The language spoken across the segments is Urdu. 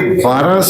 12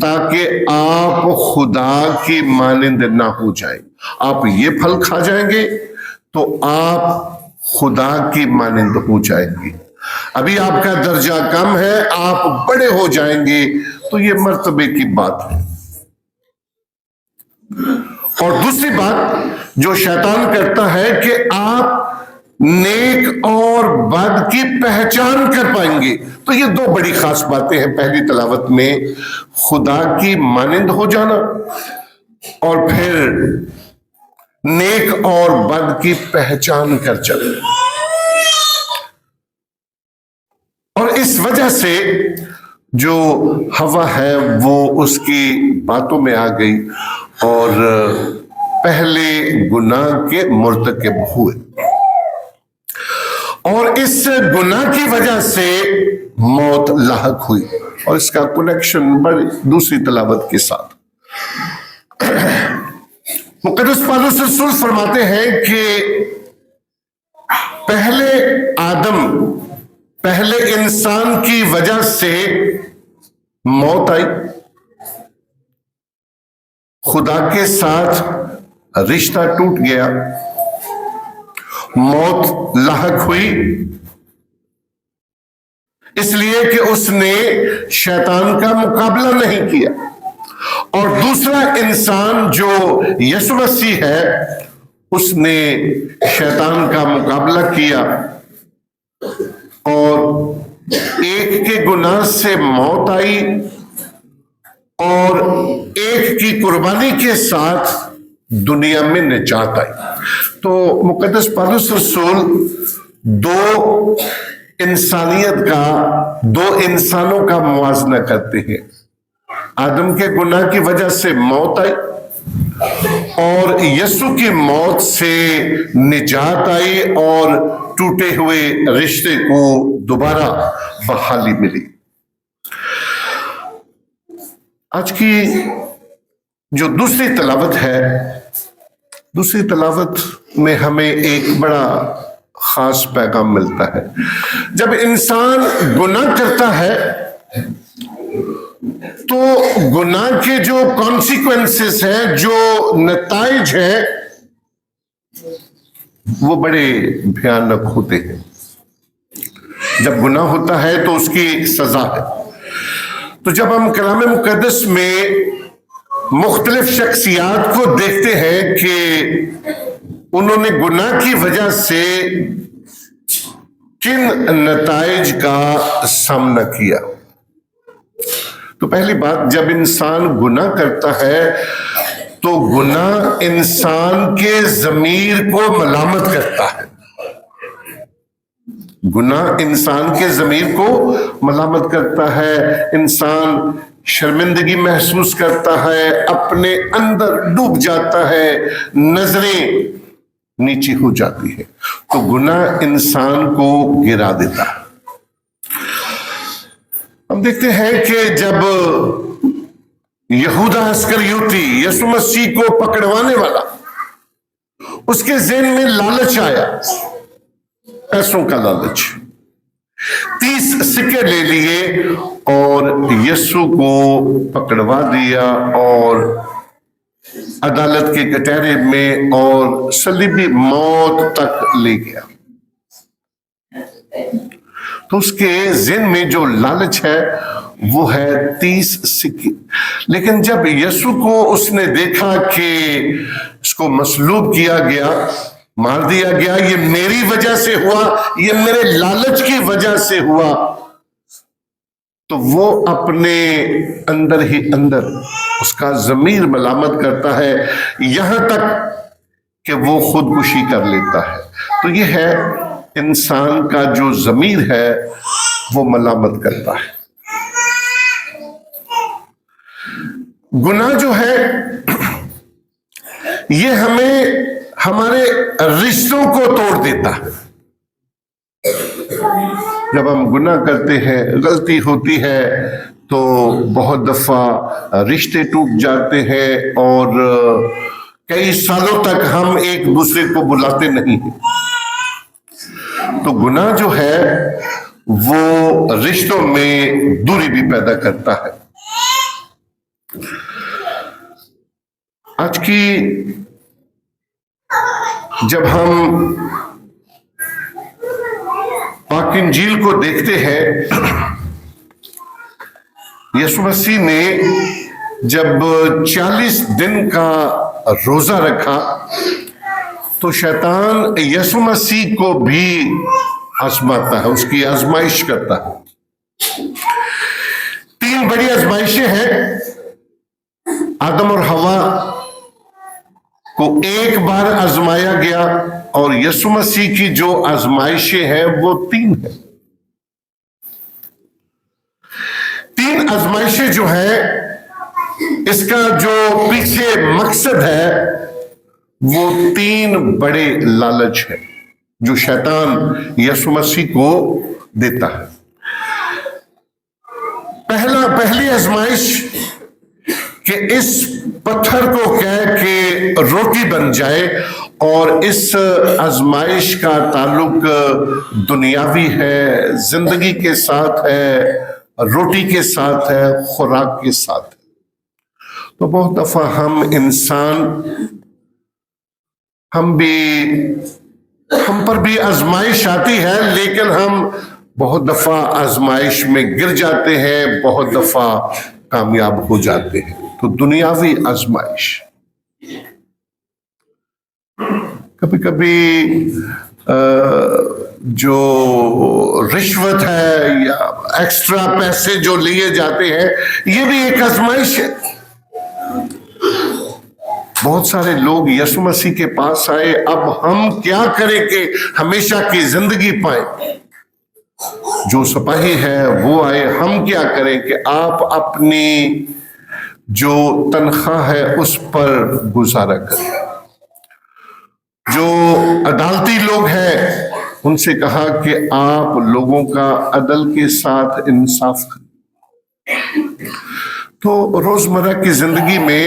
تاکہ آپ خدا کی مانند نہ ہو جائیں. آپ یہ پھل کھا جائیں گے تو آپ خدا کی مانند ہو جائیں گے. ابھی آپ کا درجہ کم ہے، آپ بڑے ہو جائیں گے تو یہ مرتبے کی بات ہے. اور دوسری بات جو شیطان کرتا ہے کہ آپ نیک اور بد کی پہچان کر پائیں گے. تو یہ دو بڑی خاص باتیں ہیں پہلی تلاوت میں، خدا کی مانند ہو جانا اور پھر نیک اور بد کی پہچان کر چلنا. اور اس وجہ سے جو ہوا ہے وہ اس کی باتوں میں آ گئی اور پہلے گناہ کے مرتکب ہوئے، اور اس گناہ کی وجہ سے موت لاحق ہوئی. اور اس کا کنیکشن بڑی دوسری تلاوت کے ساتھ. مقدس پالوس رسول فرماتے ہیں کہ پہلے آدم، پہلے انسان کی وجہ سے موت آئی، خدا کے ساتھ رشتہ ٹوٹ گیا، موت لاحق ہوئی، اس لیے کہ اس نے شیطان کا مقابلہ نہیں کیا. اور دوسرا انسان جو یسوع مسیح ہے اس نے شیطان کا مقابلہ کیا، اور ایک کے گناہ سے موت آئی اور ایک کی قربانی کے ساتھ دنیا میں نجات آئی. تو مقدس پالوس رسول دو انسانیت کا، دو انسانوں کا موازنہ کرتے ہیں. آدم کے گناہ کی وجہ سے موت آئی اور یسوع کی موت سے نجات آئی اور ٹوٹے ہوئے رشتے کو دوبارہ بحالی ملی. آج کی جو دوسری تلاوت ہے، دوسری تلاوت میں ہمیں ایک بڑا خاص پیغام ملتا ہے. جب انسان گناہ کرتا ہے تو گناہ کے جو کانسیکوینسز ہیں، جو نتائج ہیں، وہ بڑے بھیانک ہوتے ہیں. جب گناہ ہوتا ہے تو اس کی ایک سزا ہے. تو جب ہم کلام مقدس میں مختلف شخصیات کو دیکھتے ہیں کہ انہوں نے گناہ کی وجہ سے کن نتائج کا سامنا کیا، تو پہلی بات، جب انسان گناہ کرتا ہے تو گناہ انسان کے ضمیر کو ملامت کرتا ہے. گناہ انسان کے ضمیر کو ملامت کرتا ہے. انسان شرمندگی محسوس کرتا ہے، اپنے اندر ڈوب جاتا ہے، نظریں نیچی ہو جاتی ہے. تو گناہ انسان کو گرا دیتا ہے. ہم دیکھتے ہیں کہ جب یہودا اسکریوتی، یسوع مسیح کو پکڑوانے والا، اس کے ذہن میں لالچ آیا، پیسوں کا لالچ. 30 سکے لے لیے اور یسوع کو پکڑوا دیا اور عدالت کے کٹہرے میں اور صلیبی موت تک لے گیا. تو اس کے ذہن میں جو لالچ ہے وہ ہے 30 سکے. لیکن جب یسوع کو اس نے دیکھا کہ اس کو مصلوب کیا گیا، مار دیا گیا، یہ میری وجہ سے ہوا، یہ میرے لالچ کی وجہ سے ہوا، تو وہ اپنے اندر ہی اندر اس کا ضمیر ملامت کرتا ہے، یہاں تک کہ وہ خودکشی کر لیتا ہے. تو یہ ہے انسان کا جو ضمیر ہے وہ ملامت کرتا ہے. گناہ جو ہے یہ ہمیں ہمارے رشتوں کو توڑ دیتا ہے. جب ہم گناہ کرتے ہیں، غلطی ہوتی ہے، تو بہت دفعہ رشتے ٹوٹ جاتے ہیں اور کئی سالوں تک ہم ایک دوسرے کو بلاتے نہیں ہیں. تو گناہ جو ہے وہ رشتوں میں دوری بھی پیدا کرتا ہے. آج کی جب ہم پاک انجیل کو دیکھتے ہیں، یسوع مسیح نے جب 40 دن کا روزہ رکھا تو شیطان یسوع مسیح کو بھی آزماتا ہے، اس کی آزمائش کرتا ہے۔ 3 بڑی آزمائشیں ہیں۔ آدم اور حوا کو ایک بار آزمایا گیا، اور یسوع مسیح کی جو آزمائشیں ہیں وہ 3 ہیں۔ 3 آزمائشیں جو ہیں، اس کا جو پیچھے مقصد ہے وہ 3 بڑے لالچ ہیں جو شیطان یسوع مسیح کو دیتا ہے۔ پہلی آزمائش کہ اس پتھر کو کہہ کے روٹی بن جائے، اور اس آزمائش کا تعلق دنیاوی ہے، زندگی کے ساتھ ہے، روٹی کے ساتھ ہے، خوراک کے ساتھ ہے۔ تو بہت دفعہ ہم انسان، ہم پر بھی آزمائش آتی ہے، لیکن ہم بہت دفعہ آزمائش میں گر جاتے ہیں، بہت دفعہ کامیاب ہو جاتے ہیں۔ تو دنیاوی آزمائش، کبھی کبھی جو رشوت ہے یا ایکسٹرا پیسے جو لیے جاتے ہیں، یہ بھی ایک آزمائش ہے۔ بہت سارے لوگ یسوع مسیح کے پاس آئے، اب ہم کیا کریں کہ ہمیشہ کی زندگی پائیں؟ جو سپاہی ہے وہ آئے، ہم کیا کریں کہ آپ اپنی جو تنخواہ ہے اس پر گزارا کریں۔ جو عدالتی لوگ ہیں ان سے کہا کہ آپ لوگوں کا عدل کے ساتھ انصاف کریں۔ تو روزمرہ کی زندگی میں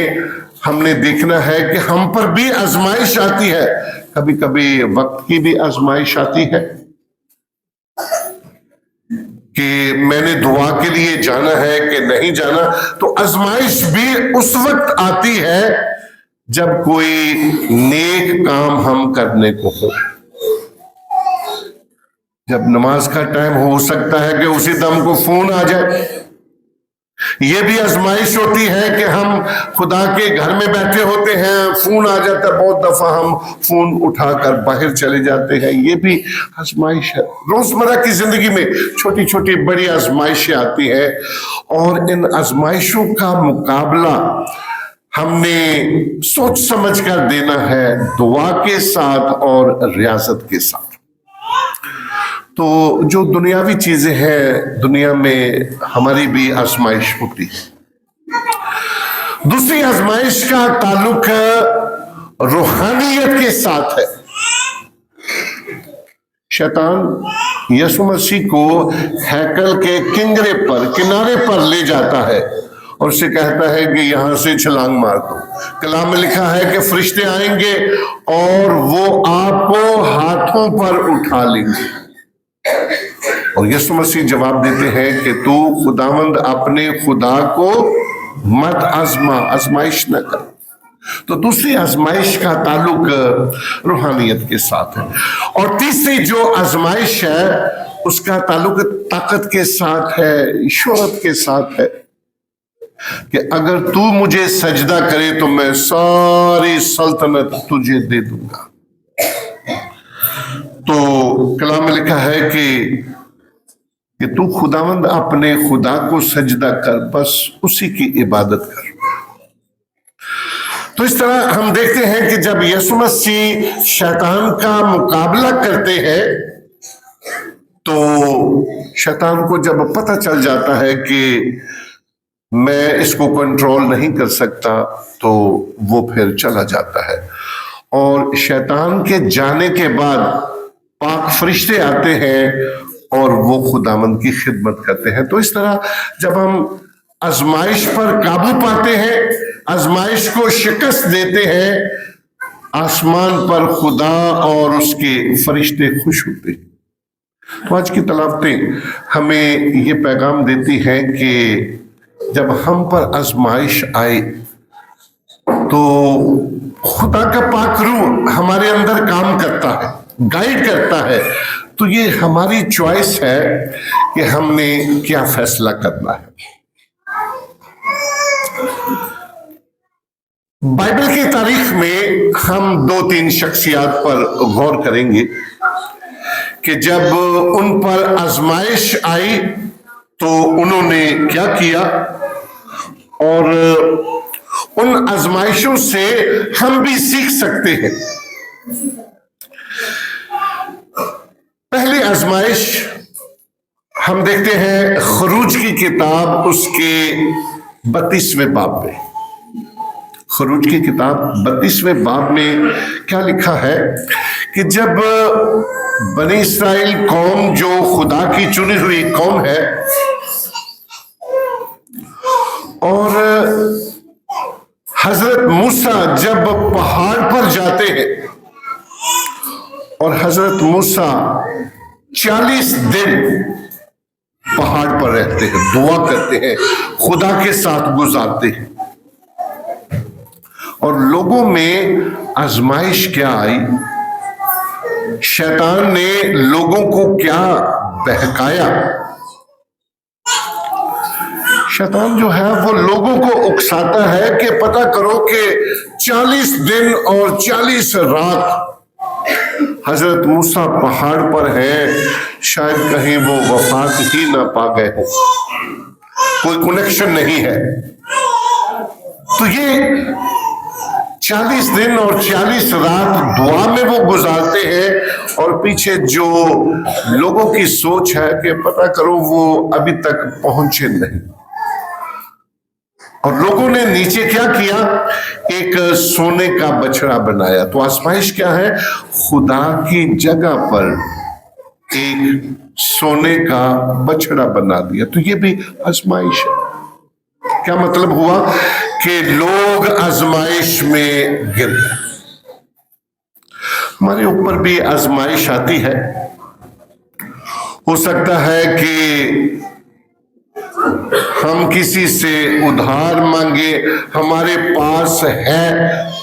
ہم نے دیکھنا ہے کہ ہم پر بھی آزمائش آتی ہے، کبھی کبھی وقت کی بھی آزمائش آتی ہے کہ میں نے دعا کے لیے جانا ہے کہ نہیں جانا۔ تو آزمائش بھی اس وقت آتی ہے جب کوئی نیک کام ہم کرنے کو ہو، جب نماز کا ٹائم ہو سکتا ہے کہ اسی دم کو فون آ جائے۔ یہ بھی آزمائش ہوتی ہے کہ ہم خدا کے گھر میں بیٹھے ہوتے ہیں، فون آ جاتا ہے، بہت دفعہ ہم فون اٹھا کر باہر چلے جاتے ہیں، یہ بھی آزمائش ہے۔ روزمرہ کی زندگی میں چھوٹی چھوٹی بڑی آزمائشیں آتی ہیں، اور ان آزمائشوں کا مقابلہ ہم نے سوچ سمجھ کر دینا ہے، دعا کے ساتھ اور ریاضت کے ساتھ۔ تو جو دنیاوی چیزیں ہیں، دنیا میں ہماری بھی آزمائش ہوتی ہے۔ دوسری آزمائش کا تعلق روحانیت کے ساتھ ہے۔ شیطان یسوع مسیح کو ہیکل کے کنارے پر لے جاتا ہے اور اسے کہتا ہے کہ یہاں سے چھلانگ مار دو۔ کلام میں لکھا ہے کہ فرشتے آئیں گے اور وہ آپ کو ہاتھوں پر اٹھا لیں گے، اور یسوع مسیح جواب دیتے ہیں کہ تو خداوند اپنے خدا کو مت آزما، آزمائش نہ کر۔ تو دوسری آزمائش کا تعلق روحانیت کے ساتھ ہے۔ اور تیسری جو آزمائش ہے اس کا تعلق طاقت کے ساتھ ہے، شہرت کے ساتھ ہے، کہ اگر تو مجھے سجدہ کرے تو میں ساری سلطنت تجھے دے دوں گا۔ تو کلام میں لکھا ہے کہ تو خداوند اپنے خدا کو سجدہ کر، بس اسی کی عبادت کر۔ تو اس طرح ہم دیکھتے ہیں کہ جب یسوع مسیح شیطان کا مقابلہ کرتے ہیں تو شیطان کو جب پتہ چل جاتا ہے کہ میں اس کو کنٹرول نہیں کر سکتا تو وہ پھر چلا جاتا ہے، اور شیطان کے جانے کے بعد پاک فرشتے آتے ہیں اور وہ خداوند کی خدمت کرتے ہیں۔ تو اس طرح جب ہم آزمائش پر قابو پاتے ہیں، آزمائش کو شکست دیتے ہیں، آسمان پر خدا اور اس کے فرشتے خوش ہوتے ہیں۔ تو آج کی تلاوتیں ہمیں یہ پیغام دیتی ہیں کہ جب ہم پر آزمائش آئے تو خدا کا پاک روح ہمارے اندر کام کرتا ہے، گائیڈ کرتا ہے، تو یہ ہماری چوائس ہے کہ ہم نے کیا فیصلہ کرنا ہے۔ بائبل کی تاریخ میں ہم 2-3 شخصیات پر غور کریں گے کہ جب ان پر آزمائش آئی تو انہوں نے کیا کیا، اور ان آزمائشوں سے ہم بھی سیکھ سکتے ہیں۔ پہلی آزمائش ہم دیکھتے ہیں خروج کی کتاب اس کے 32ویں باب میں۔ خروج کی کتاب 32ویں باب میں کیا لکھا ہے کہ جب بنی اسرائیل قوم جو خدا کی چنی ہوئی قوم ہے، اور حضرت موسیٰ جب پہاڑ پر جاتے ہیں اور حضرت موسیٰ 40 دن پہاڑ پر رہتے ہیں، دعا کرتے ہیں، خدا کے ساتھ گزارتے ہیں، اور لوگوں میں آزمائش کیا آئی، شیطان نے لوگوں کو کیا بہکایا۔ شیطان جو ہے وہ لوگوں کو اکساتا ہے کہ پتہ کرو کہ 40 دن اور 40 رات حضرت موسیٰ پہاڑ پر ہیں، شاید کہیں وہ وفات ہی نہ پا گئے ہوں، کوئی کنیکشن نہیں ہے۔ تو یہ 40 دن اور 40 رات دعا میں وہ گزارتے ہیں، اور پیچھے جو لوگوں کی سوچ ہے کہ پتہ کرو وہ ابھی تک پہنچے نہیں، اور لوگوں نے نیچے کیا کیا، ایک سونے کا بچڑا بنایا۔ تو آزمائش کیا ہے، خدا کی جگہ پر ایک سونے کا بچڑا بنا دیا، تو یہ بھی آزمائش ہے۔ کیا مطلب ہوا کہ لوگ آزمائش میں گر گئے۔ ہمارے اوپر بھی آزمائش آتی ہے، ہو سکتا ہے کہ ہم کسی سے ادھار مانگے، ہمارے پاس ہے،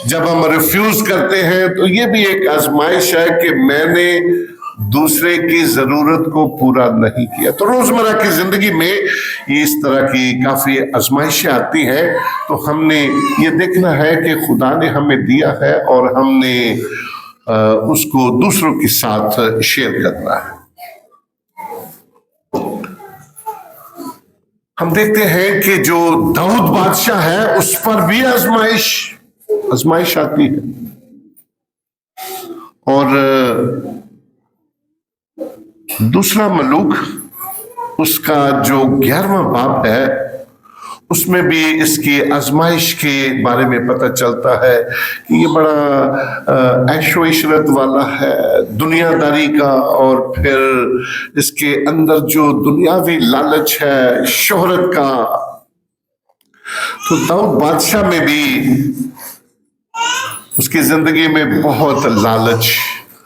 جب ہم ریفیوز کرتے ہیں تو یہ بھی ایک آزمائش ہے کہ میں نے دوسرے کی ضرورت کو پورا نہیں کیا۔ تو روزمرہ کی زندگی میں اس طرح کی کافی آزمائشیں آتی ہیں، تو ہم نے یہ دیکھنا ہے کہ خدا نے ہمیں دیا ہے اور ہم نے اس کو دوسروں کے ساتھ شیئر کرنا ہے۔ ہم دیکھتے ہیں کہ جو داؤد بادشاہ ہے اس پر بھی آزمائش آتی ہے، اور دوسرا ملوک اس کا جو 11واں باب ہے اس میں بھی اس کی آزمائش کے بارے میں پتہ چلتا ہے کہ یہ بڑا عیش و عشرت والا ہے، دنیا داری کا، اور پھر اس کے اندر جو دنیاوی لالچ ہے، شہرت کا۔ تو داؤد بادشاہ میں بھی اس کی زندگی میں بہت لالچ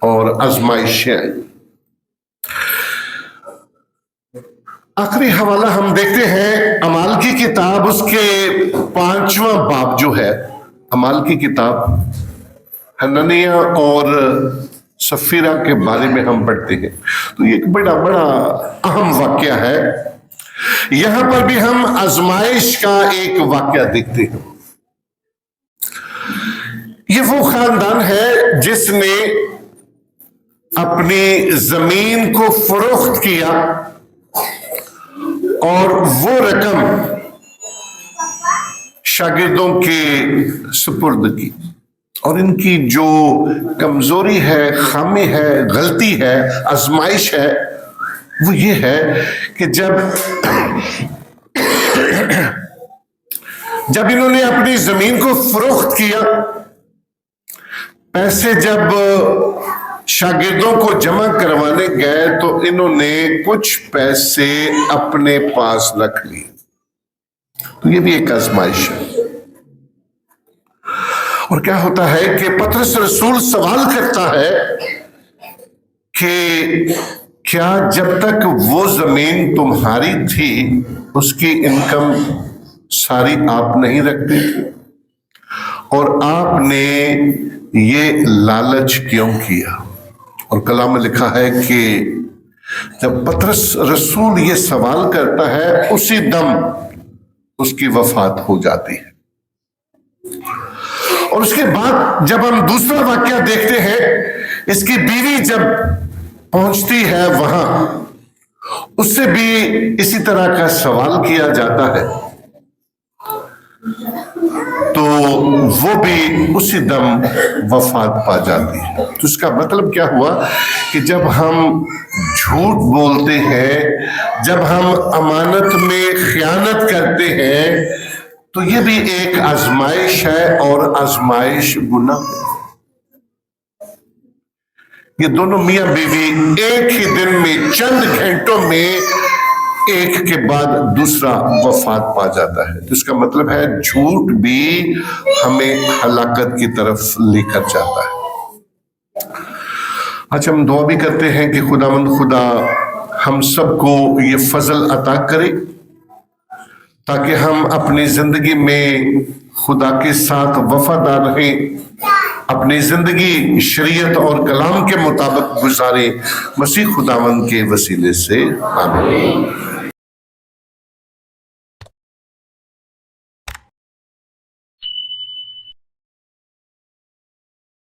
اور آزمائشیں آئی۔ آخری حوالہ ہم دیکھتے ہیں اعمال کی کتاب، اس کے 5واں باب جو ہے، اعمال کی کتاب حنانیہ اور سفیرہ کے بارے میں ہم پڑھتے ہیں۔ تو یہ ایک بڑا اہم واقعہ ہے۔ یہاں پر بھی ہم آزمائش کا ایک واقعہ دیکھتے ہیں۔ یہ وہ خاندان ہے جس نے اپنی زمین کو فروخت کیا اور وہ رقم شاگردوں کے سپرد کی، اور ان کی جو کمزوری ہے، خامی ہے، غلطی ہے، آزمائش ہے، وہ یہ ہے کہ جب انہوں نے اپنی زمین کو فروخت کیا، پیسے جب شاگردوں کو جمع کروانے گئے تو انہوں نے کچھ پیسے اپنے پاس رکھ لیے۔ تو یہ بھی ایک آزمائش ہے۔ اور کیا ہوتا ہے کہ پطرس رسول سوال کرتا ہے کہ کیا جب تک وہ زمین تمہاری تھی اس کی انکم ساری آپ نہیں رکھتے تھے؟ اور آپ نے یہ لالچ کیوں کیا؟ اور کلام میں لکھا ہے کہ جب پطرس رسول یہ سوال کرتا ہے اسی دم اس کی وفات ہو جاتی ہے۔ اور اس کے بعد جب ہم دوسرا واقعہ دیکھتے ہیں، اس کی بیوی جب پہنچتی ہے وہاں، اس سے بھی اسی طرح کا سوال کیا جاتا ہے، تو وہ بھی اسی دم وفات پا جاتی ہے۔ تو اس کا مطلب کیا ہوا کہ جب ہم جھوٹ بولتے ہیں، جب ہم امانت میں خیانت کرتے ہیں، تو یہ بھی ایک آزمائش ہے، اور آزمائش گناہ ہے۔ یہ دونوں میاں بیوی ایک ہی دن میں چند گھنٹوں میں ایک کے بعد دوسرا وفات پا جاتا ہے۔ تو اس کا مطلب ہے جھوٹ بھی ہمیں ہلاکت کی طرف لے کر جاتا ہے۔ آج ہم دعا بھی کرتے ہیں کہ خداوند خدا ہم سب کو یہ فضل عطا کرے تاکہ ہم اپنی زندگی میں خدا کے ساتھ وفادار رہیں، اپنی زندگی شریعت اور کلام کے مطابق گزاریں۔ مسیح خداوند کے وسیلے سے آمین۔